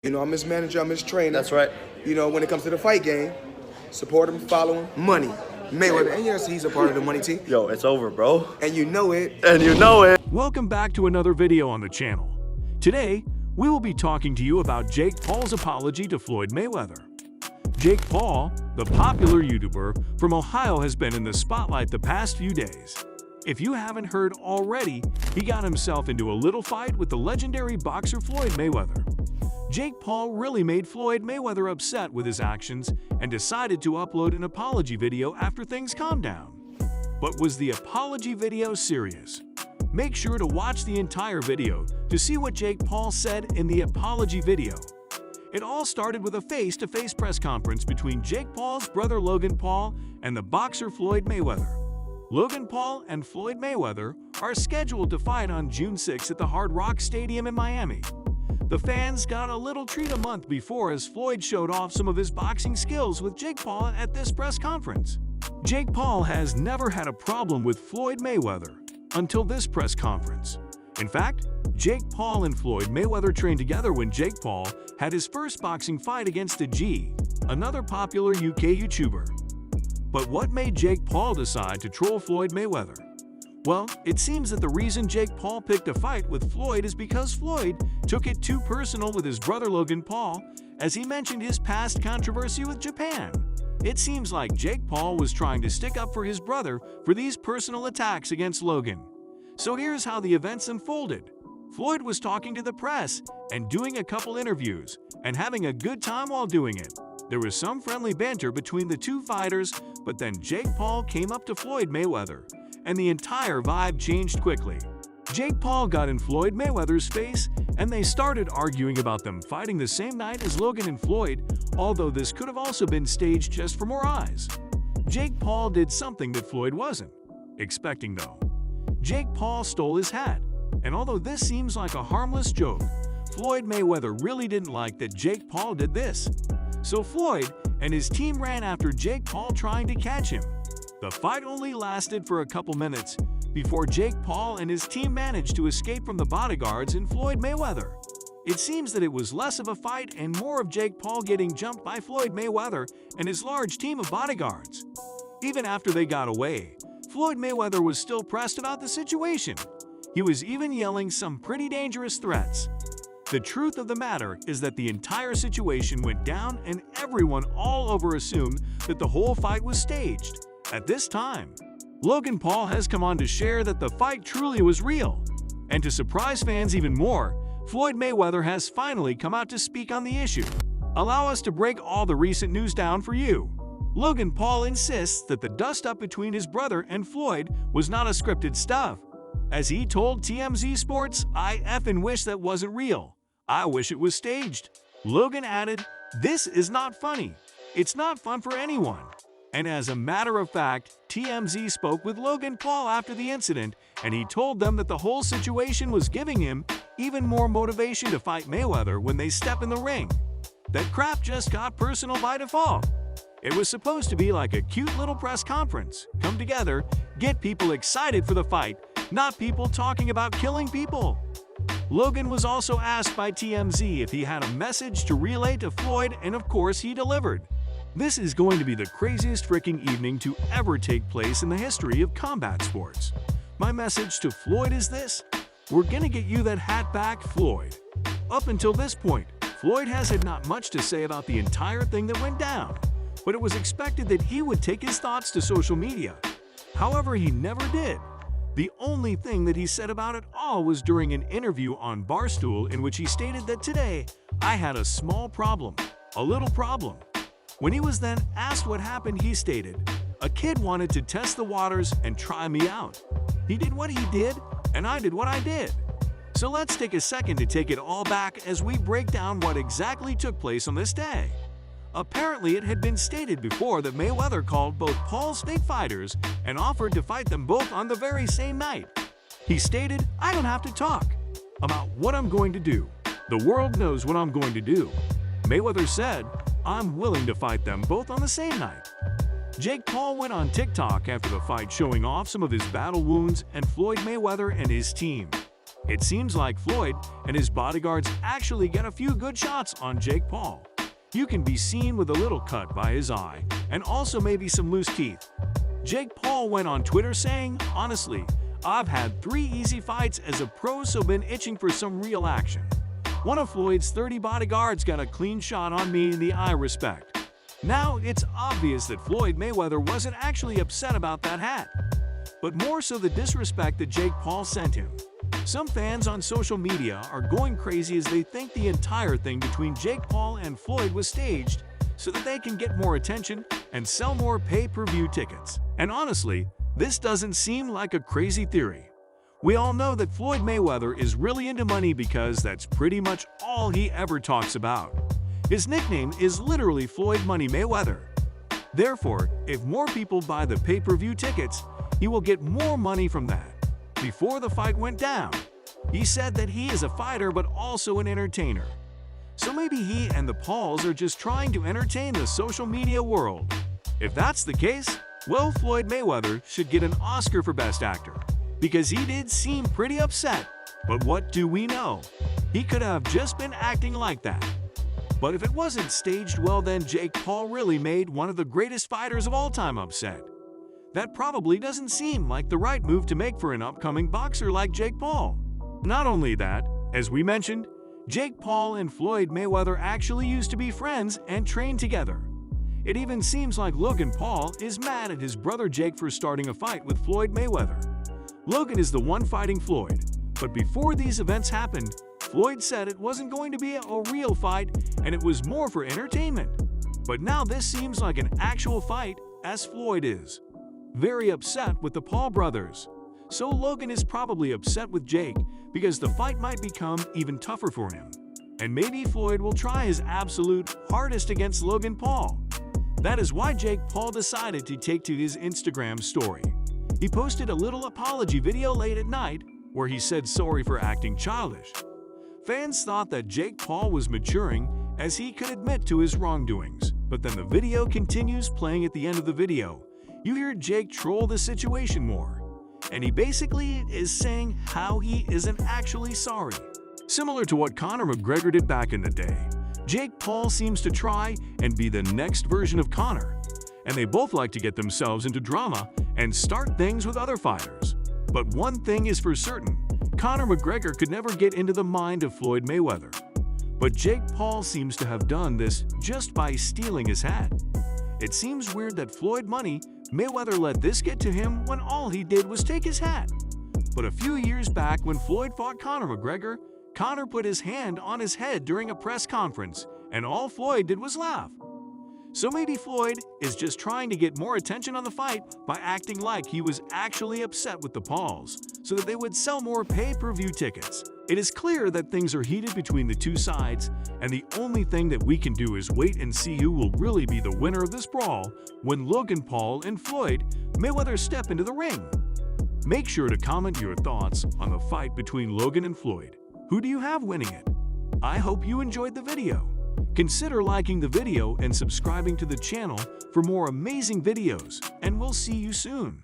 You know, I'm his manager, I'm his trainer. That's right. You know, when it comes to the fight game, support him, follow him, money. Mayweather, and yes, he's a part of the money team. Yo, it's over, bro. And you know it. And you know it. Welcome back to another video on the channel. Today, we will be talking to you about Jake Paul's apology to Floyd Mayweather. Jake Paul, the popular YouTuber from Ohio, has been in the spotlight the past few days. If you haven't heard already, he got himself into a little fight with the legendary boxer Floyd Mayweather. Jake Paul really made Floyd Mayweather upset with his actions and decided to upload an apology video after things calmed down. But was the apology video serious? Make sure to watch the entire video to see what Jake Paul said in the apology video. It all started with a face-to-face press conference between Jake Paul's brother Logan Paul and the boxer Floyd Mayweather. Logan Paul and Floyd Mayweather are scheduled to fight on June 6 at the Hard Rock Stadium in Miami. The fans got a little treat a month before as Floyd showed off some of his boxing skills with Jake Paul at this press conference. Jake Paul has never had a problem with Floyd Mayweather until this press conference. In fact, Jake Paul and Floyd Mayweather trained together when Jake Paul had his first boxing fight against a G, another popular UK YouTuber. But what made Jake Paul decide to troll Floyd Mayweather? Well, it seems that the reason Jake Paul picked a fight with Floyd is because Floyd took it too personal with his brother Logan Paul as he mentioned his past controversy with Japan. It seems like Jake Paul was trying to stick up for his brother for these personal attacks against Logan. So here's how the events unfolded. Floyd was talking to the press and doing a couple interviews and having a good time while doing it. There was some friendly banter between the two fighters, but then Jake Paul came up to Floyd Mayweather, and the entire vibe changed quickly. Jake Paul got in Floyd Mayweather's face, and they started arguing about them fighting the same night as Logan and Floyd, although this could have also been staged just for more eyes. Jake Paul did something that Floyd wasn't expecting though. Jake Paul stole his hat, and although this seems like a harmless joke, Floyd Mayweather really didn't like that Jake Paul did this. So Floyd and his team ran after Jake Paul trying to catch him. The fight only lasted for a couple minutes before Jake Paul and his team managed to escape from the bodyguards and Floyd Mayweather. It seems that it was less of a fight and more of Jake Paul getting jumped by Floyd Mayweather and his large team of bodyguards. Even after they got away, Floyd Mayweather was still pressed about the situation. He was even yelling some pretty dangerous threats. The truth of the matter is that the entire situation went down and everyone all over assumed that the whole fight was staged. At this time, Logan Paul has come on to share that the fight truly was real. And to surprise fans even more, Floyd Mayweather has finally come out to speak on the issue. Allow us to break all the recent news down for you. Logan Paul insists that the dust-up between his brother and Floyd was not a scripted stuff. As he told TMZ Sports, "I effing wish that wasn't real. I wish it was staged." Logan added, "This is not funny. It's not fun for anyone." And as a matter of fact, TMZ spoke with Logan Paul after the incident, and he told them that the whole situation was giving him even more motivation to fight Mayweather when they step in the ring. That crap just got personal by default. It was supposed to be like a cute little press conference. Come together, get people excited for the fight, not people talking about killing people. Logan was also asked by TMZ if he had a message to relay to Floyd, and of course he delivered. This is going to be the craziest freaking evening to ever take place in the history of combat sports. My message to Floyd is this: we're gonna get you that hat back, Floyd. Up until this point, Floyd has had not much to say about the entire thing that went down, but it was expected that he would take his thoughts to social media. However, he never did. The only thing that he said about it all was during an interview on Barstool in which he stated that today, "I had a small problem, a little problem." When he was then asked what happened, he stated, "A kid wanted to test the waters and try me out. He did what he did, and I did what I did." So let's take a second to take it all back as we break down what exactly took place on this day. Apparently, it had been stated before that Mayweather called both Paul's fake fighters and offered to fight them both on the very same night. He stated, "I don't have to talk about what I'm going to do. The world knows what I'm going to do." Mayweather said, "I'm willing to fight them both on the same night." Jake Paul went on TikTok after the fight showing off some of his battle wounds and Floyd Mayweather and his team. It seems like Floyd and his bodyguards actually get a few good shots on Jake Paul. You can be seen with a little cut by his eye and also maybe some loose teeth. Jake Paul went on Twitter saying, "Honestly, I've had 3 easy fights as a pro, so been itching for some real action. One of Floyd's 30 bodyguards got a clean shot on me in the eye, respect." Now, it's obvious that Floyd Mayweather wasn't actually upset about that hat, but more so the disrespect that Jake Paul sent him. Some fans on social media are going crazy as they think the entire thing between Jake Paul and Floyd was staged so that they can get more attention and sell more pay-per-view tickets. And honestly, this doesn't seem like a crazy theory. We all know that Floyd Mayweather is really into money because that's pretty much all he ever talks about. His nickname is literally Floyd Money Mayweather. Therefore, if more people buy the pay-per-view tickets, he will get more money from that. Before the fight went down, he said that he is a fighter but also an entertainer. So maybe he and the Pauls are just trying to entertain the social media world. If that's the case, well, Floyd Mayweather should get an Oscar for Best Actor, because he did seem pretty upset. But what do we know? He could have just been acting like that. But if it wasn't staged well, then Jake Paul really made one of the greatest fighters of all time upset. That probably doesn't seem like the right move to make for an upcoming boxer like Jake Paul. Not only that, as we mentioned, Jake Paul and Floyd Mayweather actually used to be friends and train together. It even seems like Logan Paul is mad at his brother Jake for starting a fight with Floyd Mayweather. Logan is the one fighting Floyd, but before these events happened, Floyd said it wasn't going to be a real fight and it was more for entertainment. But now this seems like an actual fight, as Floyd is very upset with the Paul brothers. So Logan is probably upset with Jake because the fight might become even tougher for him. And maybe Floyd will try his absolute hardest against Logan Paul. That is why Jake Paul decided to take to his Instagram story. He posted a little apology video late at night where he said sorry for acting childish. Fans thought that Jake Paul was maturing as he could admit to his wrongdoings, but then the video continues playing. At the end of the video, you hear Jake troll the situation more, and he basically is saying how he isn't actually sorry. Similar to what Conor McGregor did back in the day, Jake Paul seems to try and be the next version of Conor, and they both like to get themselves into drama and start things with other fighters. But one thing is for certain, Conor McGregor could never get into the mind of Floyd Mayweather. But Jake Paul seems to have done this just by stealing his hat. It seems weird that Floyd Money Mayweather let this get to him when all he did was take his hat. But a few years back when Floyd fought Conor McGregor, Conor put his hand on his head during a press conference, and all Floyd did was laugh. So maybe Floyd is just trying to get more attention on the fight by acting like he was actually upset with the Pauls, so that they would sell more pay-per-view tickets. It is clear that things are heated between the two sides, and the only thing that we can do is wait and see who will really be the winner of this brawl when Logan Paul and Floyd Mayweather step into the ring. Make sure to comment your thoughts on the fight between Logan and Floyd. Who do you have winning it? I hope you enjoyed the video. Consider liking the video and subscribing to the channel for more amazing videos, and we'll see you soon.